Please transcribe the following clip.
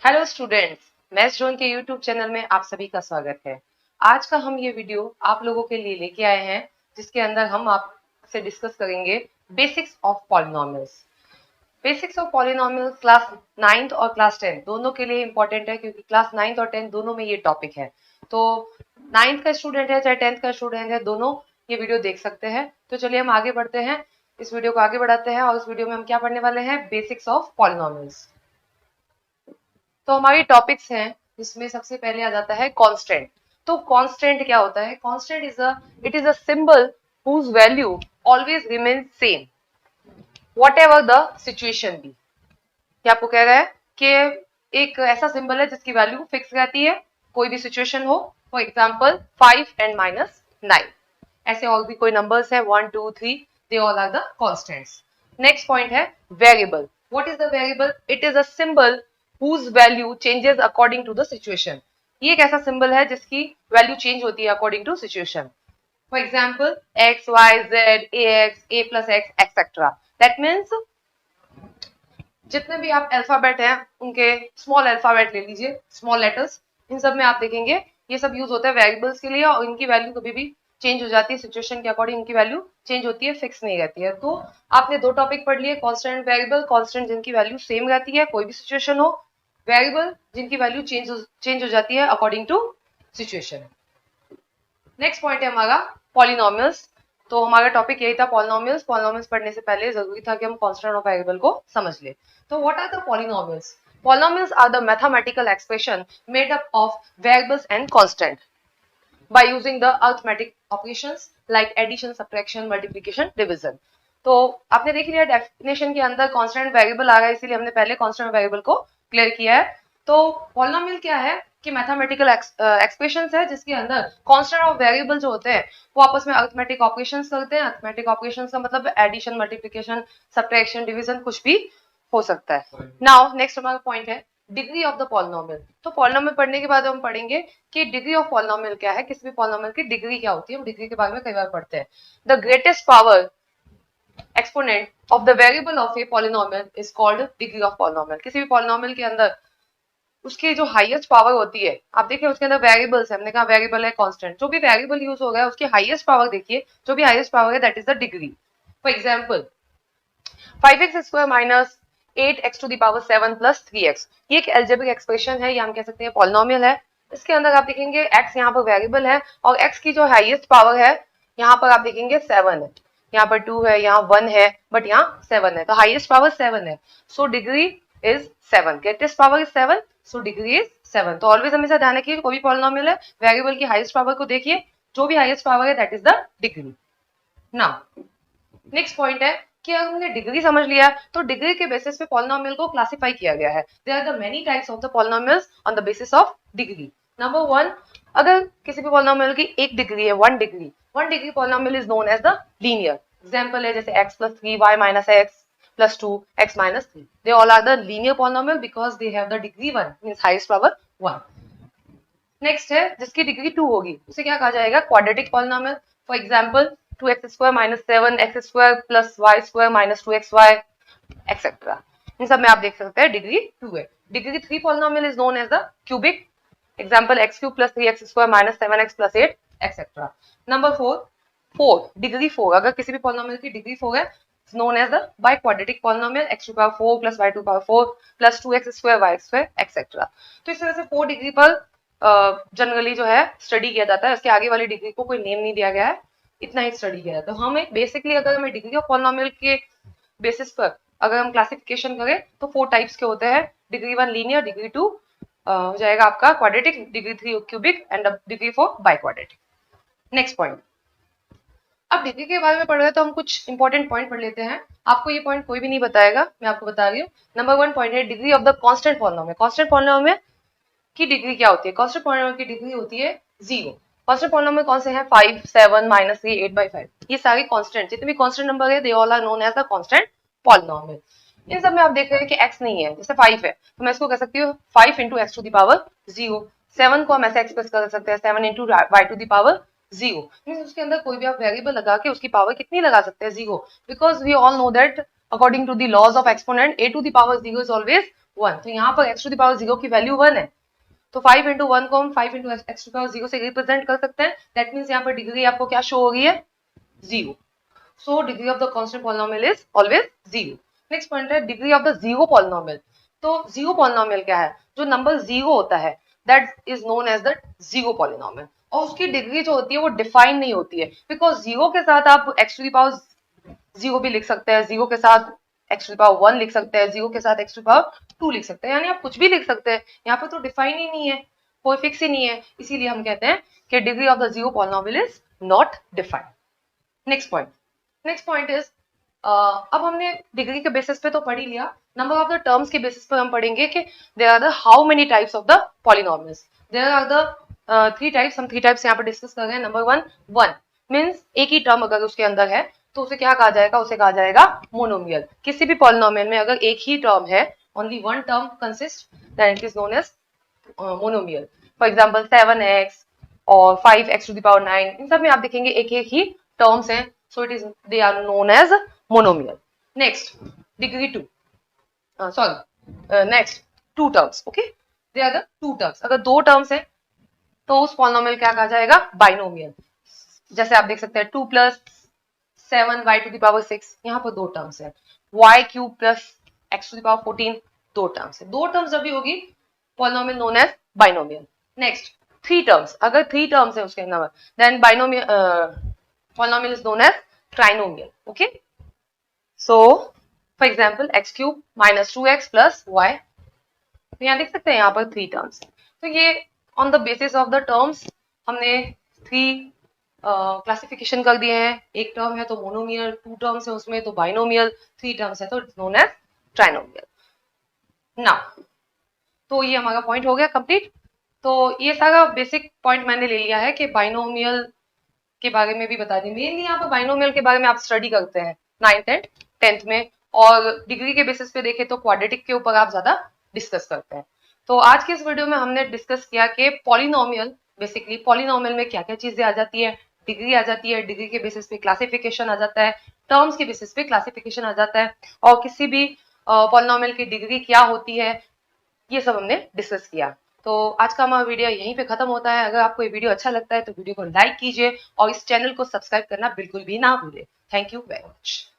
Hello students, maths zone के YouTube channel में आप सभी का स्वागत है। आज का हम ये वीडियो आप लोगों के लिए लेके आए हैं जिसके अंदर हम आपसे डिस्कस करेंगे basics of polynomials. Basics of polynomials class 9th और क्लास 10 दोनों के लिए इंपॉर्टेंट है क्योंकि क्लास 9th और 10 दोनों में ये टॉपिक है। तो 9th का स्टूडेंट है चाहे 10th का स्टूडेंट है, दोनों ये वीडियो देख सकते हैं। तो चलिए हम आगे बढ़ते हैं, इस वीडियो को आगे बढ़ाते हैं और इस वीडियो में हम क्या पढ़ने वाले हैं, बेसिक्स ऑफ पॉलिनोमियल्स। तो हमारी टॉपिक्स हैं जिसमें सबसे पहले आ जाता है कांस्टेंट। तो कांस्टेंट क्या होता है? Constant is a symbol whose value always remain same whatever the situation be. क्या आपको कह रहा है कि एक ऐसा सिंबल है जिसकी वैल्यू फिक्स रहती है कोई भी सिचुएशन हो। फॉर एग्जाम्पल 5 एंड -9, ऐसे और भी कोई नंबर्स है 1 2 3, they all are the constants. Next point है variable. What is the variable? It is a symbol whose value changes according to the situation। ये एक ऐसा सिंबल है जिसकी वैल्यू चेंज होती है according to situation. For example X Y Z A X A plus X etcetera. That means जितने भी आप अल्फाबेट हैं उनके स्मॉल अल्फाबेट ले लीजिए, स्मॉल लेटर्स, इन सब में आप देखेंगे ये सब यूज होता है वेरिएबल्स के लिए और इनकी वैल्यू कभी भी चेंज हो जाती है सिचुएशन के अकॉर्डिंग, इनकी वैल्यू चेंज होती है, फिक्स नहीं रहती है। तो आपने दो टॉपिक पढ़ लिए, कांस्टेंट वेरिएबल, कांस्टेंट जिनकी वैल्यू सेम रहती है कोई भी सिचुएशन हो, वेरिएबल जिनकी वैल्यू चेंज हो जाती है according to situation. Next point है हमारा पॉलिनोमियल्स। तो हमारा टॉपिक यही था पॉलिनोमियल्स। पॉलिनोमियल्स पढ़ने से पहले जरूरी था कि हम कांस्टेंट और वेरिएबल को समझ ले। तो what are the polynomials? Polynomials are the mathematical expression made up of variables and constant by using the arithmetic operations like addition, subtraction, multiplication, division। तो आपने देख लिया डेफिनेशन के अंदर कांस्टेंट वेरिएबल आ रहा है, इसीलिए हमने पहले कांस्टेंट वेरिएबल को क्लियर किया है। तो पॉलिनोमियल क्या है कि मैथमेटिकल एक्सप्रेशंस है जिसके अंदर कांस्टेंट और वेरिएबल जो होते हैं वो आपस में अरिथमेटिक ऑपरेशंस करते हैं। अरिथमेटिक ऑपरेशंस का मतलब एडिशन, मल्टीप्लिकेशन, सब्ट्रैक्शन, डिवीजन, कुछ भी हो सकता है। नाउ नेक्स्ट हमारा पॉइंट है डिग्री ऑफ द पॉलिनोमियल। तो पॉलिनोमियल पढ़ने के बाद हम पढ़ेंगे कि डिग्री ऑफ पॉलिनोमियल क्या है, किसी भी पॉलिनोमियल की डिग्री क्या होती है। हम डिग्री के बारे में कई बार पढ़ते हैं। The greatest power exponent of the variable of a polynomial is called degree of polynomial. किसी भी पॉलिनोमियल के अंदर उसकी जो हाईएस्ट पावर होती है, आप देखिए उसके अंदर वेरिएबल्स है, हमने कहा वेरिएबल है कांस्टेंट, जो भी वेरिएबल यूज हो गया है उसकी हाईएस्ट पावर देखिए, जो भी हाईएस्ट पावर है that is the degree. For example 5x square minus 8x to the power 7 plus 3x, ये एक एल्जेब्रिक एक्सप्रेशन है, या हम कह सकते हैं पॉलिनोमियल है। इसके अंदर आप देखेंगे x यहाँ पर वेरिएबल है और x की जो हाईएस्ट पावर है यहाँ पर आप देखेंगे 7 है, यहाँ पर 2 है, यहाँ 1 है, बट यहाँ 7 है, तो हाईएस्ट पावर 7 है। So degree is 7, greatest power is 7, so degree is 7। तो ऑलवेज हमेशा ध्यान रखिए कोई भी पॉलिनोमियल है वेरिएबल की हाईएस्ट पावर को देखिए, जो भी हाईएस्ट पावर है that is the degree. Now next point है कि अगर हमने डिग्री समझ लिया तो डिग्री के बेसिस पे पॉलिनोमियल को क्लासिफाई किया गया है। There are the many types of the polynomials on the basis of degree. Number 1, अगर किसी भी पॉलिनोमियल की एक डिग्री है, one degree polynomial is known as the linear. Example है जैसे x + 3 y - x + 2 x - 3, they all are the linear polynomial because they have the degree 1, means highest power 1। Next है जिसकी डिग्री 2 होगी उसे क्या कहा जाएगा, quadratic polynomial. For example 2x² - 7x² + y² - 2xy etcetera. इन सब में आप देख सकते हैं डिग्री 2 है। Degree 3 polynomial is known as the cubic. Example x³ + 3x² - 7x + 8 etcetera. Number 4 degree 4, अगर किसी भी पॉलिनोमियल की डिग्री 4 है known as the biquadratic polynomial x⁴ + y⁴ + 2x² y² etcetera. तो इस तरह से 4 डिग्री पर जनरली जो है स्टडी किया जाता है, इसके आगे वाली डिग्री को कोई नेम नहीं दिया गया है, इतना ही स्टडी किया जाता है। तो हमें बेसिकली अगर हमें डिग्री ऑफ पॉलिनोमियल के बेसिस पर अगर हम क्लासिफिकेशन करें तो 4 टाइप्स के होते हैं। डिग्री 1 लीनियर, डिग्री 2 हो जाएगा आपका quadratic, degree 3 cubic and degree 4 biquadratic. Next point, अब डिग्री के बारे में पढ़ रहे हैं तो हम कुछ इंपॉर्टेंट पॉइंट पढ़ लेते हैं। आपको ये पॉइंट कोई भी नहीं बताएगा, मैं आपको बता रही हूँ। नंबर 1 पॉइंट है degree of the constant polynomial. Constant polynomial की डिग्री क्या होती है? कांस्टेंट पॉलिनोमियल की डिग्री होती है 0। कांस्टेंट पॉलिनोमियल कौन से हैं? 5, 7, -3, 8/5, ये सारे कांस्टेंट, जितने भी कांस्टेंट नंबर है they all are known as the constant polynomial. इन सब में आप देख रहे हैं कि x नहीं है, जैसे 5 है तो मैं इसको कह सकती हूँ 5 × x टू द पावर 0। 7 को हम ऐसे एक्सप्रेस कर सकते हैं 7 × y to the power 0। Means उसके अंदर कोई भी आप वेरिएबल लगा के उसकी पावर कितनी लगा सकते हैं? 0, because we all know that according to the laws of exponent a to the power 0 is always 1, तो यहाँ पर x टू द पावर 0 की वैल्यू 1 है, तो 5 इंटू 1 को हम 5 इंटू एक्स टू पावर 0 से रिप्रेजेंट कर सकते हैं। दैट मीन्स यहाँ पर डिग्री आपको क्या शो हो रही है, 0। So degree of the constant polynomial is always 0। Next point है degree of the zero polynomial. तो जीरो पॉलिनोमियल क्या है, जो नंबर 0 होता है that is known as the zero polynomial, और उसकी डिग्री जो होती है वो डिफाइन नहीं होती है, बिकॉज 0 के साथ आप एक्स टू द पावर 0 भी लिख सकते हैं, 0 के साथ एक्स टू द पावर 1 लिख सकते हैं, 0 के साथ एक्स टू द पावर 2 लिख सकते हैं, यानी आप कुछ भी लिख सकते हैं। यहाँ पे तो डिफाइन ही नहीं है, कोई फिक्स ही नहीं है, इसीलिए हम कहते हैं कि degree of the zero polynomial is not defined. Next point is अब हमने डिग्री के बेसिस पे तो पढ़ ही लिया, नंबर ऑफ द टर्म्स के बेसिस पर हम पढ़ेंगे कि there are the how many types of the polynomials. There are the 3 types, हम 3 टाइप्स यहाँ पर डिस्कस कर रहे हैं। नंबर 1 मीन्स एक ही टर्म अगर उसके अंदर है तो उसे क्या कहा जाएगा, उसे कहा जाएगा मोनोमियल। किसी भी पॉलिनोमियल में अगर एक ही टर्म है, only one term consist, then it is known as monomial. For example 7x और 5x टू द पावर 9, इन सब में आप देखेंगे एक एक ही टर्म्स हैं, so it is they are known as monomial. Next, degree 2, next 2 terms, okay, they are the 2 terms. अगर 2 terms है तो उस पॉलिनोमियल क्या कहा जाएगा, बाइनोमियल। जैसे आप देख सकते हैं 2 plus 7y to the power 6, यहाँ पर 2 टर्म्स है, y cube plus x to the power 14, 2 terms है। 2 टर्म्स जब भी होगी polynomial known as binomial. Next 3 terms, अगर 3 टर्म्स है उसके अंदर, then binomial polynomial is known as trinomial. Okay, so for example x cube minus 2x plus y, तो यहाँ देख सकते हैं यहाँ पर 3 टर्म्स। तो ये on the basis of the terms हमने 3 क्लासिफिकेशन कर दिए हैं। एक टर्म है तो मोनोमियल, 2 टर्म्स है उसमें तो बाइनोमियल, 3 टर्म्स है तो it's known as trinomial. Now तो ये हमारा पॉइंट हो गया कंप्लीट। तो ये सारा बेसिक पॉइंट मैंने ले लिया है कि बाइनोमियल के बारे में भी बता दी। मेनली यहाँ पर बाइनोमियल के बारे में आप स्टडी करते हैं 9th एंड 10th में, और डिग्री के बेसिस पे देखें तो क्वाड्रेटिक के ऊपर आप ज्यादा डिस्कस करते हैं। तो आज के इस वीडियो में हमने डिस्कस किया कि पॉलिनोमियल, बेसिकली पॉलिनोमियल में क्या क्या चीजें आ जाती है, डिग्री आ जाती है, डिग्री के बेसिस पे क्लासिफिकेशन आ जाता है, टर्म्स के बेसिस पे क्लासिफिकेशन आ जाता है, और किसी भी पॉलिनोमियल की डिग्री क्या होती है, ये सब हमने डिस्कस किया। तो आज का हमारा वीडियो यहीं पे खत्म होता है। अगर आपको ये वीडियो अच्छा लगता है तो वीडियो को लाइक कीजिए और इस चैनल को सब्सक्राइब करना बिल्कुल भी ना भूलें। Thank you very much.